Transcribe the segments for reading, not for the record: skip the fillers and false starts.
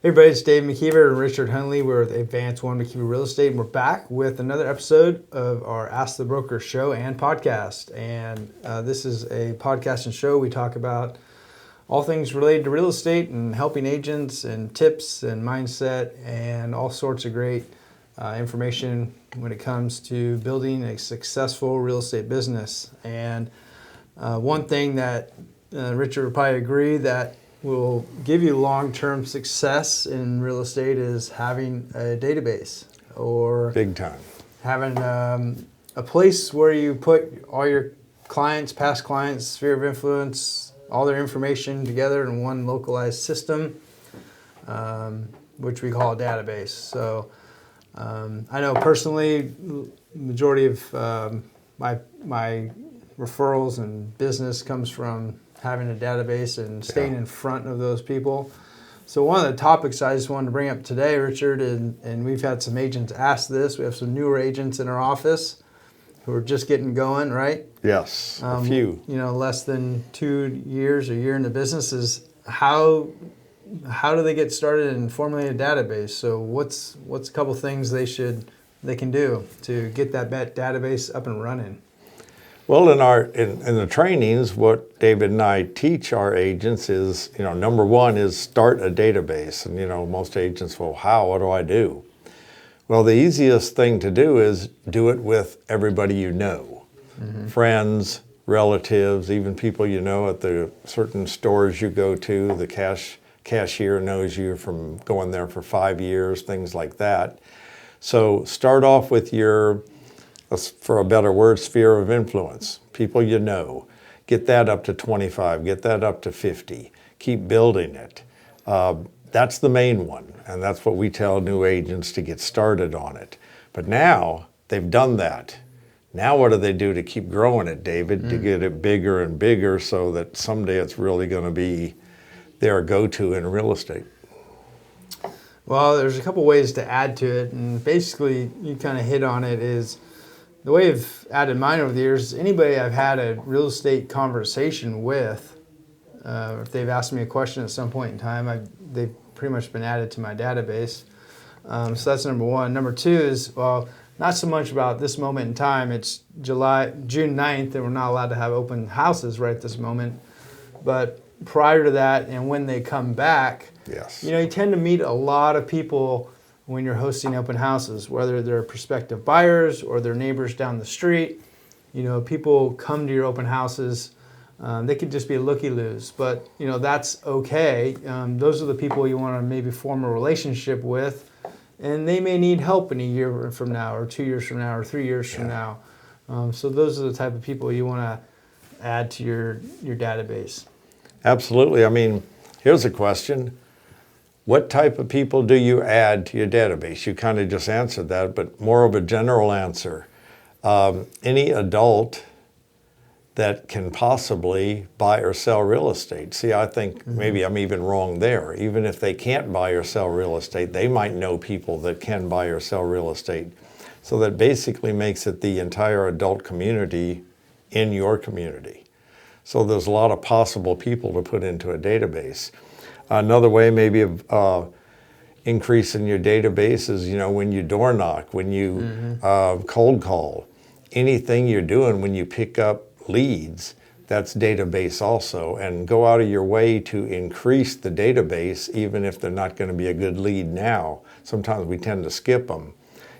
Hey everybody, it's Dave McKeever and Richard Hundley. We're with Advanced One McKeever Real Estate, and we're back with another episode of our Ask the Broker show and podcast. And this is a podcast and show. We talk about all things related to real estate and helping agents and tips and mindset and all sorts of great information when it comes to building a successful real estate business. And one thing that Richard would probably agree that will give you long-term success in real estate is having a database, or big time having a place where you put all your clients, past clients, sphere of influence, all their information together in one localized system, which we call a database. So I know personally, majority of my referrals and business comes from having a database and staying in front of those people. So one of the topics I just wanted to bring up today, Richard, and we've had some agents ask this. We have some newer agents in our office who are just getting going, right? Yes, a few. Less than 2 years, a year in the business. Is how do they get started in formulating a database? So what's a couple things they can do to get that database up and running? Well, in the trainings, what David and I teach our agents is, number one is start a database. And, most agents, well, how? What do I do? Well, the easiest thing to do is do it with everybody you know. Mm-hmm. Friends, relatives, even people you know at the certain stores you go to. The cashier knows you from going there for 5 years, things like that. So start off with your, for a better word, sphere of influence, people you know. Get that up to 25, get that up to 50. Keep building it. That's the main one, and that's what we tell new agents to get started on it. But now they've done that. Now what do they do to keep growing it, David, to get it bigger and bigger so that someday it's really going to be their go-to in real estate? Well, there's a couple ways to add to it, and basically you kind of hit on it. Is the way I've added mine over the years, anybody I've had a real estate conversation with, if they've asked me a question at some point in time, they've pretty much been added to my database. So that's number one. Number two is, well, not so much about this moment in time. It's June 9th, and we're not allowed to have open houses right this moment. But prior to that, and when they come back, yes, you tend to meet a lot of people when you're hosting open houses, whether they're prospective buyers or their neighbors down the street. People come to your open houses. They could just be a looky-loos, but that's okay. Those are the people you want to maybe form a relationship with, and they may need help in a year from now, or 2 years from now, or 3 years from now. So those are the type of people you want to add to your database. Absolutely. Here's a question. What type of people do you add to your database? You kind of just answered that, but more of a general answer. Any adult that can possibly buy or sell real estate. See, I think maybe I'm even wrong there. Even if they can't buy or sell real estate, they might know people that can buy or sell real estate. So that basically makes it the entire adult community in your community. So there's a lot of possible people to put into a database. Another way maybe of increasing your database is, when you door knock, when you cold call, anything you're doing when you pick up leads, that's database also. And go out of your way to increase the database, even if they're not going to be a good lead now. Sometimes we tend to skip them.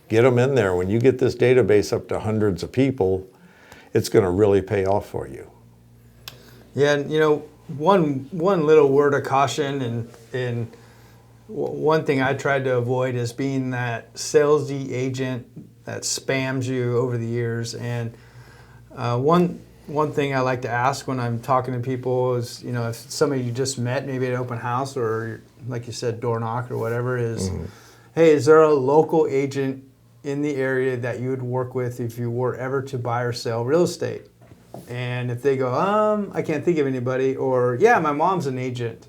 Get them in there. When you get this database up to hundreds of people, it's going to really pay off for you. Yeah, and one little word of caution, and one thing I tried to avoid is being that salesy agent that spams you over the years. And one thing I like to ask when I'm talking to people is, if somebody you just met, maybe at an open house or, like you said, door knock or whatever, is, hey, is there a local agent in the area that you would work with if you were ever to buy or sell real estate? And if they go, I can't think of anybody, or, yeah, my mom's an agent.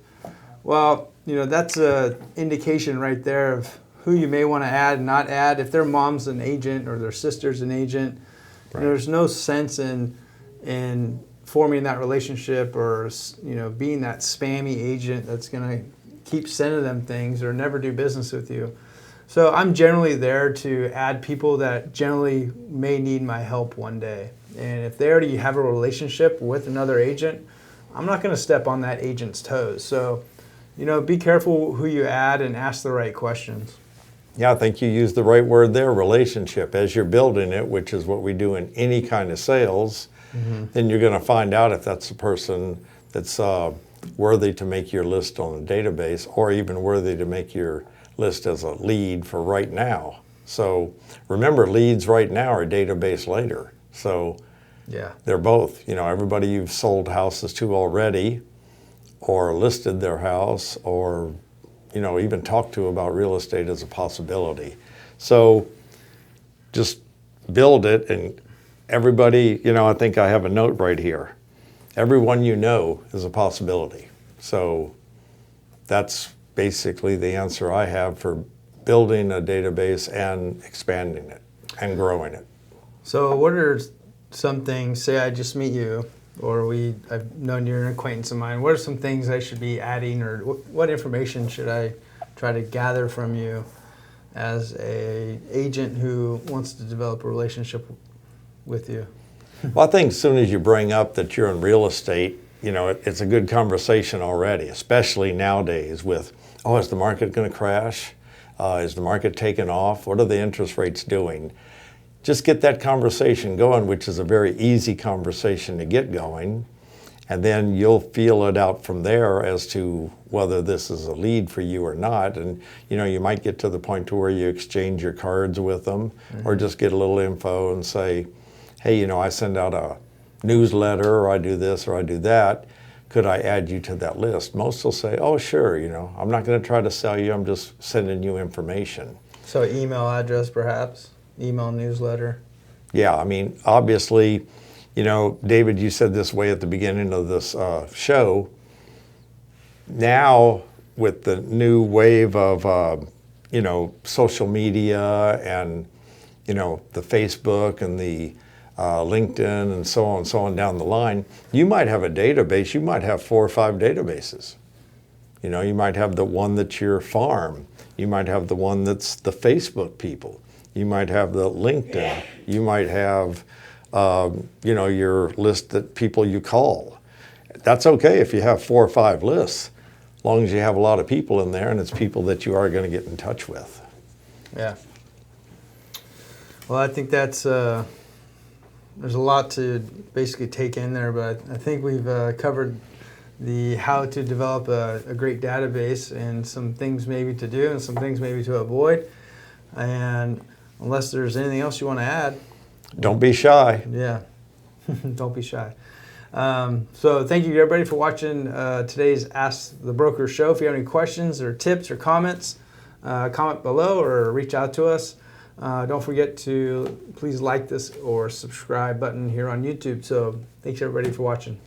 Well, that's an indication right there of who you may want to add and not add. If their mom's an agent or their sister's an agent, right, there's no sense in forming that relationship or, being that spammy agent that's going to keep sending them things or never do business with you. So I'm generally there to add people that generally may need my help one day. And if they already have a relationship with another agent, I'm not going to step on that agent's toes. So, be careful who you add and ask the right questions. Yeah, I think you used the right word there, relationship. As you're building it, which is what we do in any kind of sales, then you're going to find out if that's the person that's worthy to make your list on the database, or even worthy to make your list as a lead for right now. So remember, leads right now are database later. So yeah, they're both. Everybody you've sold houses to already, or listed their house, or even talked to about real estate as a possibility. So just build it, and everybody, I think I have a note right here. Everyone you know is a possibility. So that's basically the answer I have for building a database and expanding it and growing it. So what are some things, say I just meet you, or I've known you're an acquaintance of mine, what are some things I should be adding, or what information should I try to gather from you as a agent who wants to develop a relationship with you? Well, I think as soon as you bring up that you're in real estate, it's a good conversation already, especially nowadays with, is the market going to crash? Is the market taking off? What are the interest rates doing? Just get that conversation going, which is a very easy conversation to get going. And then you'll feel it out from there as to whether this is a lead for you or not. And, you might get to the point to where you exchange your cards with them, or just get a little info and say, hey, I send out a newsletter, or I do this, or I do that. Could I add you to that list? Most will say, oh, sure, I'm not going to try to sell you. I'm just sending you information. So email address, perhaps? Email newsletter? Yeah, obviously, David, you said this way at the beginning of this show. Now, with the new wave of, social media and, the Facebook and the LinkedIn and so on down the line, you might have a database. You might have 4 or 5 databases. You might have the one that's your farm. You might have the one that's the Facebook people. You might have the LinkedIn. You might have, your list that people you call. That's okay if you have 4 or 5 lists, as long as you have a lot of people in there and it's people that you are going to get in touch with. Yeah. Well, I think that's, there's a lot to basically take in there, but I think we've covered the how to develop a great database, and some things maybe to do and some things maybe to avoid. And unless there's anything else you want to add. Don't be shy. Yeah, don't be shy. So thank you everybody for watching today's Ask the Broker show. If you have any questions or tips or comments, comment below or reach out to us. Don't forget to please like this or subscribe button here on YouTube. So thanks everybody for watching.